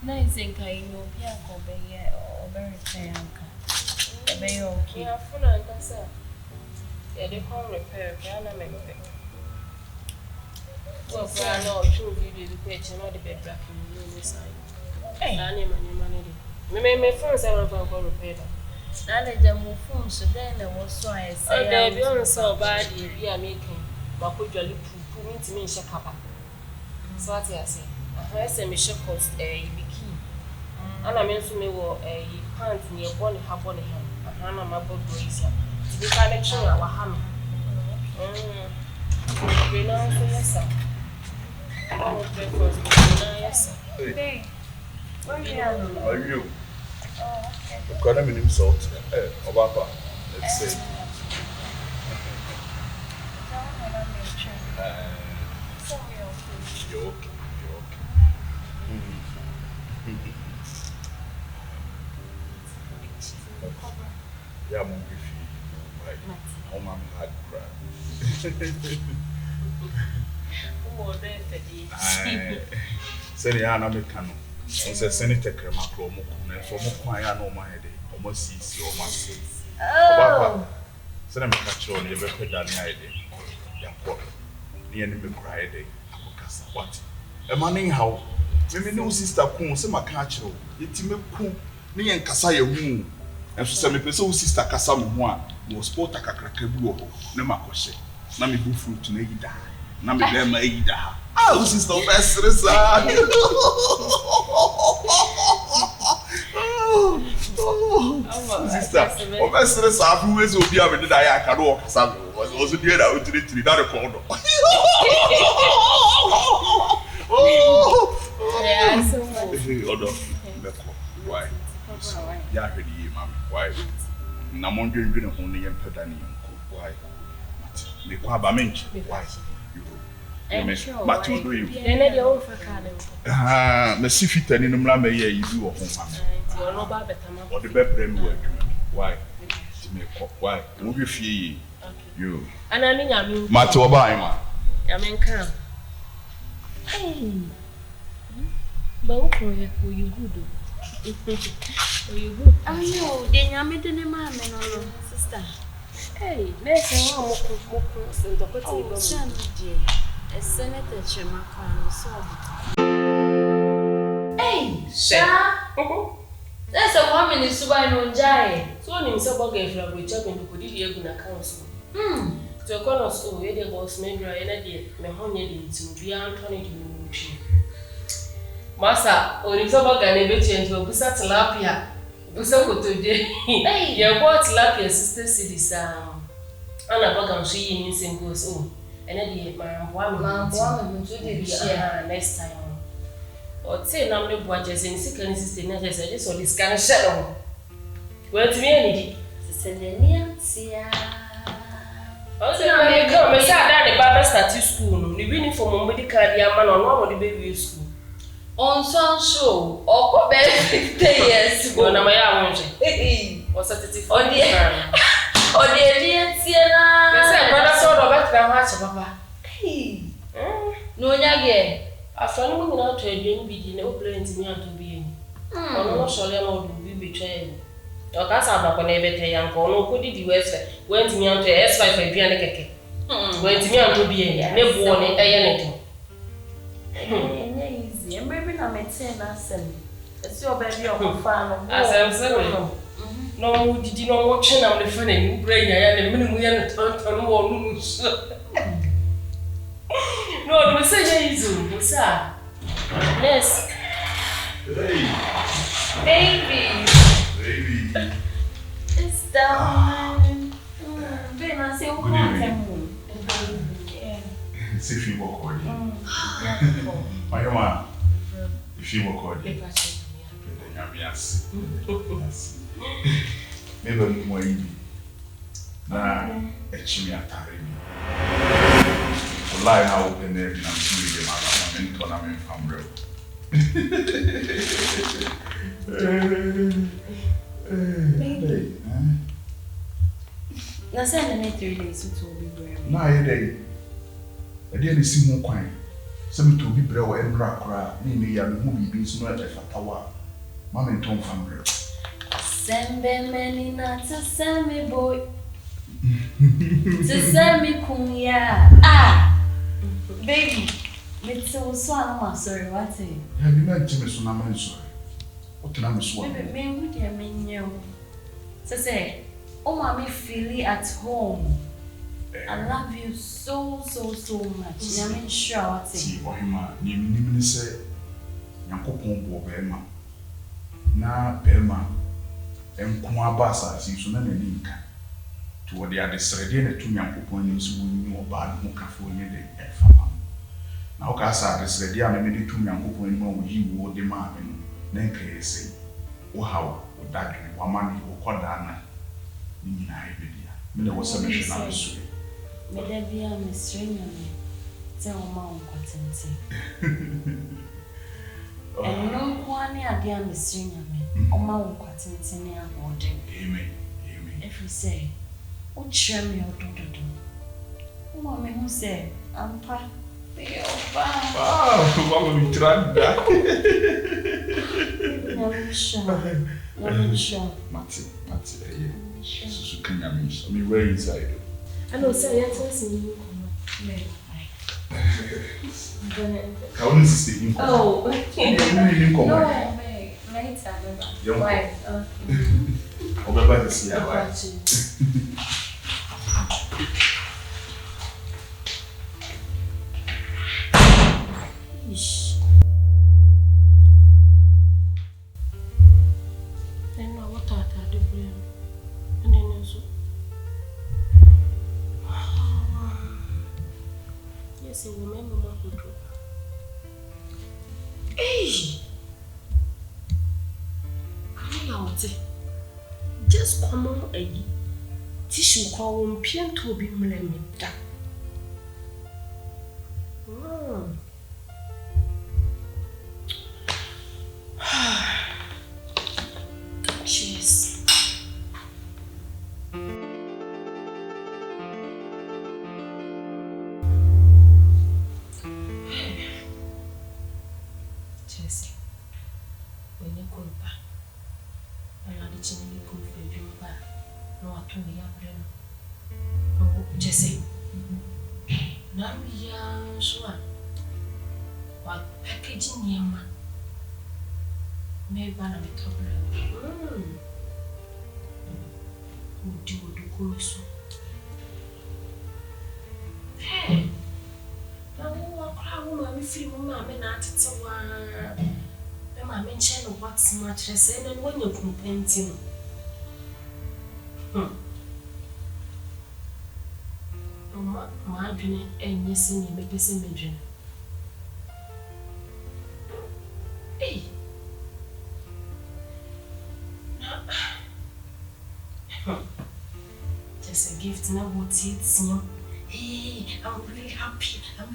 Nice and kind of obey or very fair. Obey okay. Yeah, for an answer. Yeah, they call repair, Piano make it. Well, I know should you the question or the bed black in the side. Hey, I name and your money. My friends are going to repair them. Now let them move from so then there was so I say. They be on so bad, we are making. But could you put to me shake up? So what I say? I say, me shake cost a bikini. And I mean to me, a pants near one half on him. I have my book bracer. To be connection, our hammer. We know, yes, sir. I will pray for yes, sir. Hey, where are you? Oh, okay. The column in salt, Obapa, let's say. You're okay. Yeah, I'm with you. Right. Oh, my hard cry. Oh, there, Send the Anamicano. On the Senator Cremacro, for Mokwaya, no my day, almost sees your master. Oh, send a catch on your better than I did. Yapo, the enemy cried, what? A money how? Maybe no sister Kun, some catch you, it's me Kun, me and Casaya Moon. And so some person sister Casam one was sport a crackable, no macoshe. Nami do fruit to make it. Nami them aida. Ah, sister best result. Sister, o best result who is will be able to die. I can walk. Sam was also there out to the tree. That record. Yeah, so much. Why? Yeah, ready, ma'am. Why? Namon drinking only and pedani. Why? Me kwa bamench. Why? But to do you. Then you for Canada. Me see fit any number me ye you do home. You're no better. Or the bedroom work. Why? Why? Won't you feel you? And I mean, Mato by ma. I mean, come. Hey, but who you good? Who you good? I know, then I'm meeting a man and sister. Hey, let's go. A senator Chemakan saw. Hey, Sha! That's a woman in Subano Jai. So, in Saboga, if you are chopping to put it in a council. To a corner school, where there was maybe an idea, Mahoney to be Anthony to Massa, or in Saboga, never change to Busa Tilapia. Busa today. Hey, your boy Tilapia sister cities. Anna Bogam, she in same goes on. And then my woman to the next time. Or say, no, no, watches in second sister, not as I just saw this kind of shadow. Well, to me, any Selenia, also, I come and sat down the Baba Statue School, the uniform medical man on one of the baby school. On some show, or 50 years ago, my own. Was a on the or the Indian Siena. I brother saw the better match, Papa. Hey, no, again. After looking out to a young bee, no playing to me to be in. No, surely I would be betrayed. Or that's how I'm going to young or no, did you went to me on to S5 for Piano Cake? Went to me on to be in, never won anything. Easy, and maybe I'm a 10 as it's your baby or fan. As I'm saying, no, did you know watching on the phone and brain? I had a minimum on one. No, it was say easy, Osaa. Yes. Baby. It's down. Then I say, what See if you walk on it. My man, if you walk on it, yes. Never more easy. Now, a chimney atari me. Lie how open there, and I'm seeing them. I'm from real. Baby. Now, send me 3 days to be brave. No, a day. I didn't see more quine. Some to be bro and crack, maybe I will be being smart if I tower. Mamma and Tom family. Send many nuts to send me boy. To send me kunya. Baby, it's so I'm sorry, what's it? Have you met Jimmy Sonaman? Sorry. What can I miss one? Baby, would you mean you? So say, oh, mommy, feel it at home. I love you so much. I mean, sure. See, or him, you say, Uncle Pombo Belma. Na Belma, and Kumabasa, since you never link to the other side, and 2 young people who knew about who can for you. Now, Casa, this lady, I made 2 young people anymore. You would demand, then can say, oh, how would that be 1 money or Quadana? There was a mission I was. May there be a mystery. Tell Mount Cotton. And no one near dear mystery. O Mount Cotton, near boarding. Amen. If we say, oh, cheer me or do. Oh, mamma, who say, I'm pa. Oh, what will we try that? Matty, so can you miss? I mean, where inside? I know, sir, yes, you How is this thing? Oh, okay. No, later. Why? Over this year. Then what are the brain? And then also. Yes, I remember my control. Hey! Just come on, a tissue call pian to be mlemita. Cheers. Cheers. When you come back, I know the chinny could feel you back. No, I told me your brain. Oh, Jesse. Now we are sure. What packaging your man? Maybe I'm a problem. Who do go so? Hey, now what crowd, me feel mamma not to one. The mamma mentioned what's mattress and when you're painting. My dream and yes, and you make the same dream. Hey. Just a gift now what it's you. Hey, I'm really happy. What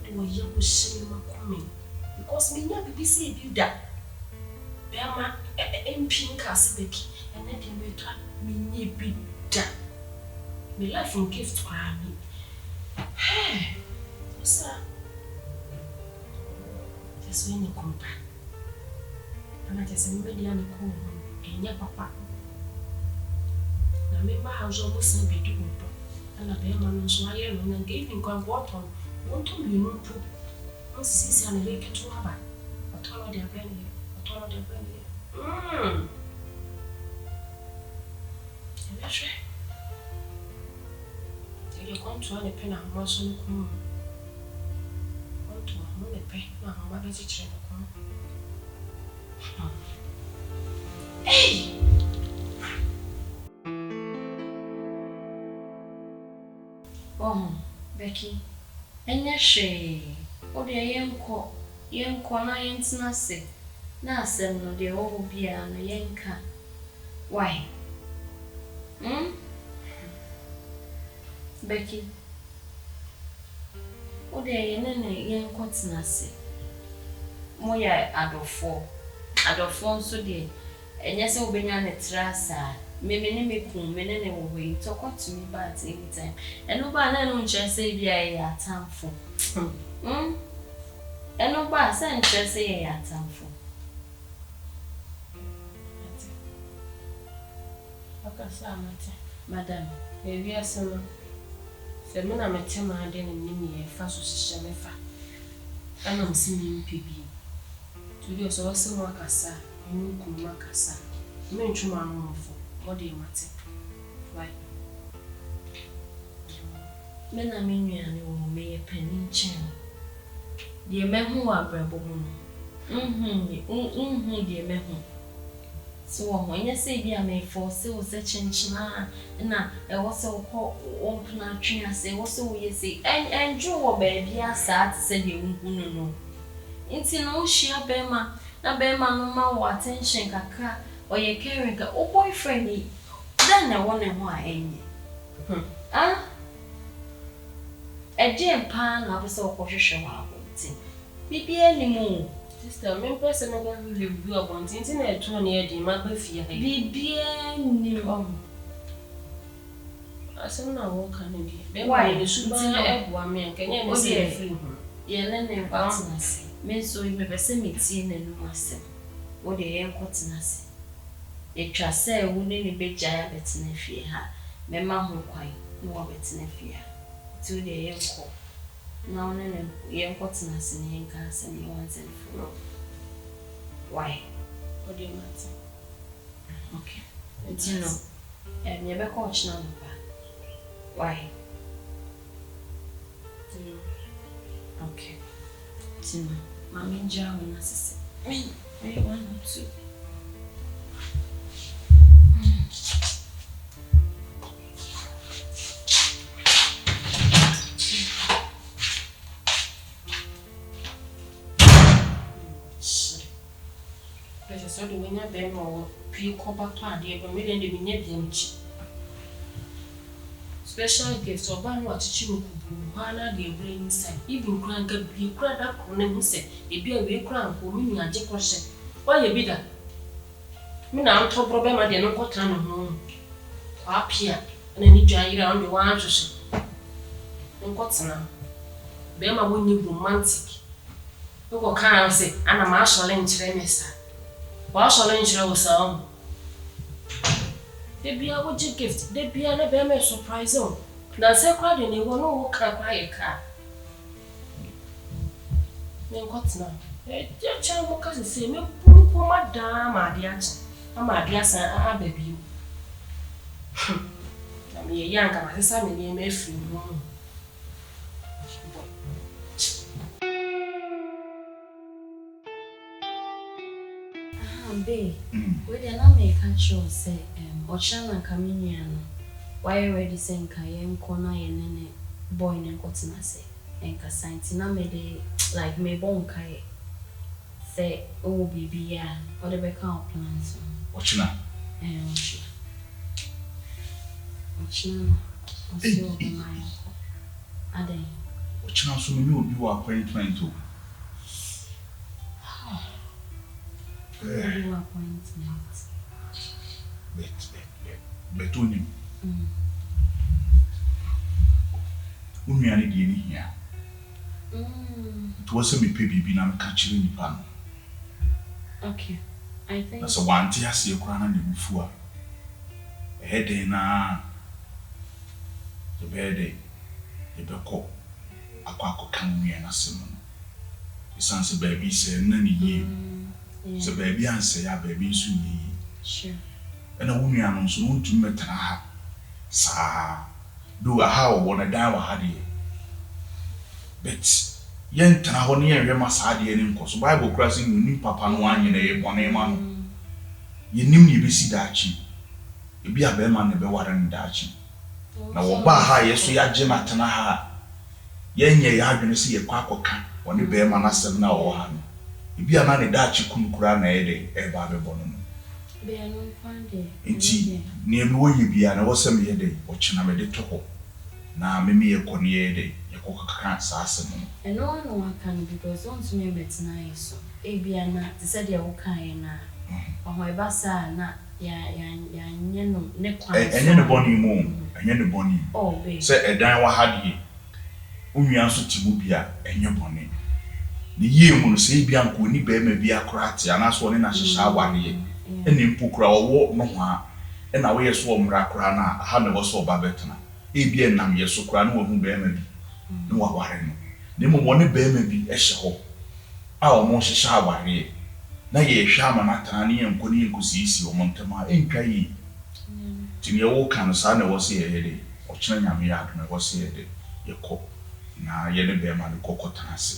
do you shame coming? Because me never be say you that. Bema pink as Beckey, and then you try me be that. Me life in gift for me. Hey, Osaa. Just when you come back. And I just remember the cool and your papa. Now, make my house almost be doing. And I bear man so I am and gave him come water. Won't you know poo? Don't see and lake to have a ton of their brain here. And that's right. You're going to earn a pen and more so. Want to own a pen now, my vegetarian. Hey! Oh, Beckey, and your shade. Oh, dear young corner ain't nothing. Now, send no dear old beer and a yanka. Why? Beckey. Oh, dear, young what's nothing. Moya adofo so dear, and yes, I'll be on a trassa. me kum me ne wo we to come to me back anytime. And no ba na no nche say bia ya atamfo. And no ba say nche say ya atamfo. Akasa mate. Madam, Ebi asema. Se me na mete ma ade ne nim ye fa so hihye me fa. Ana msimi mpibi. Tudi so wase mo akasa, enu kum akasa. Me ntwuma anwofo, mo de mate. Why? me na me nuane wo me ye pani chen. Die me hu abrabo mu no. Die me hu. So when you say be a me for so such na e was so call on plan train say what so you say and draw baby asa to say the unhunu no. Inti no share bema na bema no ma attention kakra or ye caring ka o boyfriend ni then na one ho a enye. E je pa na be so ko hwehwe wa abonti. Bibia ni mu Sister, me person na go review about things na eto na e di ma ba fie ha. Bibia ni Asem na wo kan ni. Be wa ni suba e boa me nka nya me say free ho. Ye na ne kwatnase. Me so me pese me tie na nu asem. Wo de ye kwatnase. Ye twa say wo ne ni beja ya betena fie ha. Me ma ho kwan no wo betena fie ha. Ti de ye ko. Na one ne ye kwatnase ne nka asem ye wan zen for. Why? What do you matter? Okay. You know, me be coach na no. Why? Okay. Tina, Mami Jao na sisi. Me, I want to. But so do we not be more pre-cover party, but we didn't be near special gifts or ban what you Hana the brain inside. Even crank a be cried up on him said, a be a way crank for me and Jack question. Why you be that? Me now top problem at the no cotton home. Up here, and then you dry around the one to say. And what's now? Bema when you romantic. You will can't say, and a marshal in Tremesa. Marshal in Osaa. They be a good gift, they be a bear surprise. Now, say, crowd in you won't walk up by a car. Then what's now? A child will cousin say, me, poor madame, my dear, my dear son, I baby. I'm a young guy, son, and you may free room. Babe, we did not make a show say, Osaa coming why ready saying Kayen corner and boy and cotton say, and Cassantina made like me bon kai say, oh, baby, yeah, or the back out plans. Osaa. Osaa, Osaa, my Ade. Osaa, so you will be what 2022. Appointment. Bet on him. Umiani dini here. It was a me baby na me catching ni pan. Okay. I think that's a one tia see krana na bufua. Ehede na the bede the beko akwa kan mi na sem no. Isanse baby say na ni ye. So baby answer ya baby nso ni. Sure. And a woman and so want to meet her. Sa do a how wanna die wa hadi. But yen tana honi yen rema sa hadi yen nko so Bible crossing ni papa no anye na ye bone ma no. Ye nim ni be si daachi. E bi abe ma na be ware ni daachi. Na wo ba ha ye so ya je na tana ha. Yen ye ya adwene se ye kwa akoka woni be ma na sem na wo ha no. E bi ana ne daachi kunkura na ye de e ba be bono. Be no fande. Enti ne me wo ye bia na wo sem ye de o china me de to ho. Na me ye kone ye de ye kokaka sa asem no. And no one can because once me betina yeso. E bia na te said ye wo kan ye na. Oho e ba sa na no ne kwa enye ne boni mu enye ne boni baby se edan wa ha de onua so ti mu bia enye boni ne yie mu no se bia nko ni be ma bia korate ana so ne na hyehya aware ene mpokura wo no ho a na wo yeso omra kora na ha ne wo so oba betena bia nam yeso kora na wo hu be ma bi ne wa ware no ne mo woni be ma bi ehye ho a wo mo hyehya aware na ye hwa ma na tana ne enko ne enkusisi wo mo ntama entwa yi tinye wo kan sa na wo se ye de o kina nyame ya aduna wo se ye de ye ko na ye ne be ma ne kokotana se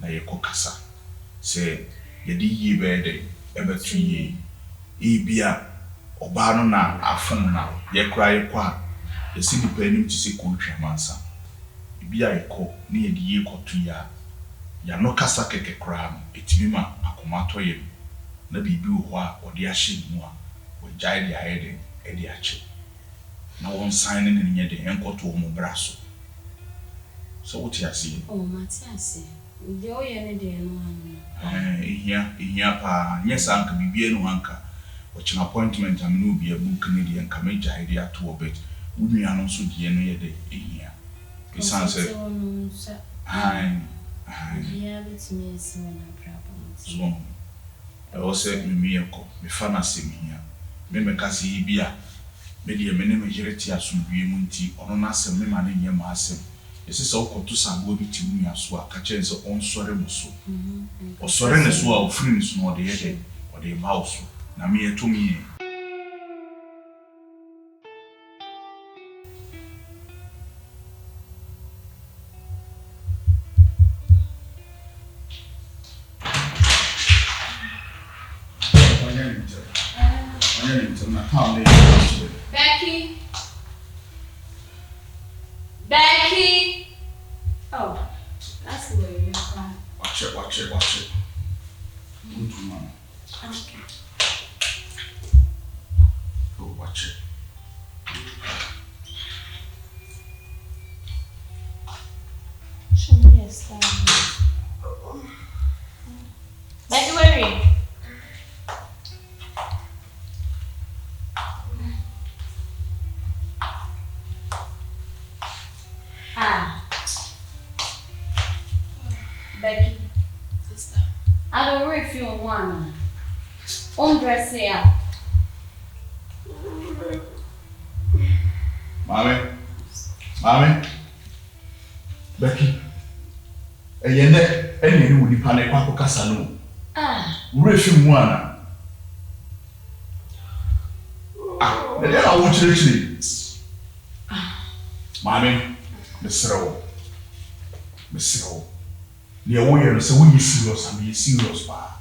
na ye ko kasa se ye di yi be de ebetu yi bia oba no na afon na ye kra ye kwa ye si di pa nim ti se ko twa mansa bia ye ko ne ye di ye ko tu ya no kasa keke kra no etibi ma akoma to ye na bibi wo a odi ahye mu a wo jai di ayede edi ache na won sign ne nye de enkoto mo braso so what you see Matias de oye ne de no ihia pa nyesa anka bibie no anka watch an appointment am no be a book ne de anka me jai di ato obet wunua no so die no ye de ihia isanse yeah let me see na problem so I was me ko me fancy me me kasi bia me de me ne me jereti asubie mu nti ono na asem me ma ne nye ma asem yesi so koto sago bi ti mu aso aka chen so on sore mu so o sore ne so a o free ne so no de ye de o de mouse na me eto me Beckey. Oh, that's the way you're from. Watch it. Don't do man. Okay. Go watch it. Show me a style. Beckey, where are you? Beckey, sister. I don't really feel one. Undress here. Mommy. Beckey. Eyene eni ni wudi pa na kwa kasa no. Refi mu ana. Ne ya wo chire. Mommy, Mr. Ne wo ye no se wo yi serious am yi serious pa.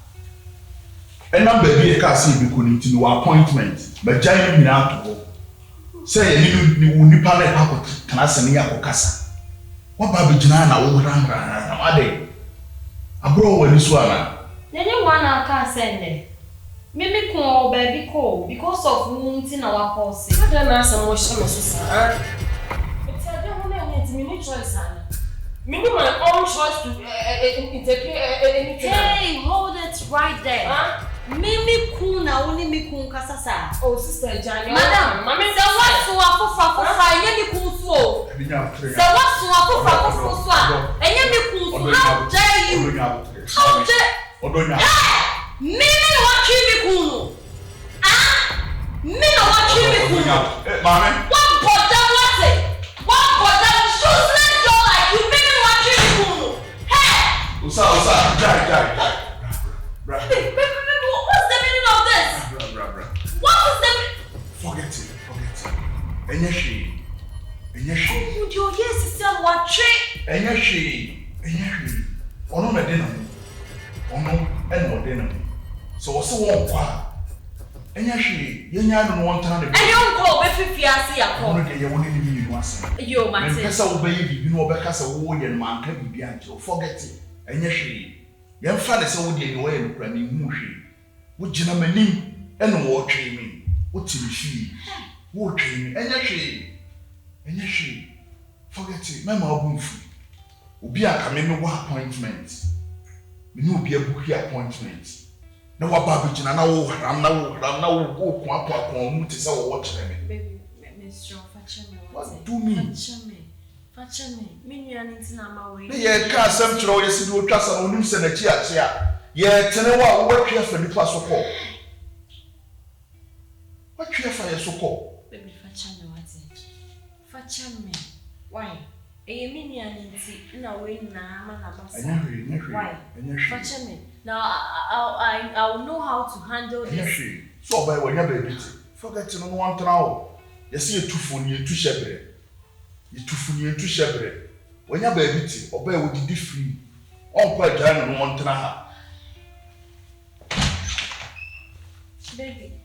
Ena baby e ka se bi ko ni ti no appointment. Ba jai ni na to. Say ye ni nipa na pa ko kana se ne ya ko kasa. Wa ba be jina na wo ran na ade. Abro wani so ana. Nene wana ka sende. Mimi ko baby ko because of wunti na wa pause. Ada na asa mo shame so sa. It's a don't want to me choice ana. Me my own choice to interpret anything. Hey, hold it right there. Mimi kuna uni mi kun kasasa. Oh, sister Janya. Madam, the what so afufa enye mi kun so. The what so afufa so. Enye mi kun so. How dare you? How dare? Mimi no wa ki mi kun. Me no wa ki mi kun. Mami. What bother what it? What bother useless girl like you? Mimi no wa ki mi kun. Hey! Osaa, Jai. What's the meaning of this? What is the meaning? Forget it. Enyeshi. Oh, your yes is still watching. Enyeshi. Ono na de na mo. Ono eno de na mo. So wose won kwa. Enyeshi, yenya no won tan de. Enye nko be fifiase yakọ. Ono de ye woni ni mi nu asa. Yo, Mate. Pesa wo be yi bibi no obekasa wo ye no manka bibi anche. Forget it. Enyeshi. Yem fa de se wo de ni wo ye no kura mi hu hwe. Wo gina manim eno wo twe mi. Wo tiri fi. Wo twe mi. Enyeshi. Forget it. Mama obunfu. Obi aka me no appointment. Me no obi abuki appointment. Na wa ba bi jina na wo haram na wo kwa mu te say wo watch me. Baby, me strong fache me. What do me? Fache me. Me nua nti na ma we. Ye ka asem kire wo yesi do twa sa onim se na chi ache a. Ye tene wa wo twa fa nipa so ko. Wa twa fa ye so ko. Baby, fache me what? Fache me. Why? Me nua nti na we na ma na basa. Why? Fache me. Now I will know how to handle this. So by when you baby, forget no one now. You see a tufuni and two shebre. You tufuni and two shebre. When you baby, obey with the free. On quite giant no one. Baby.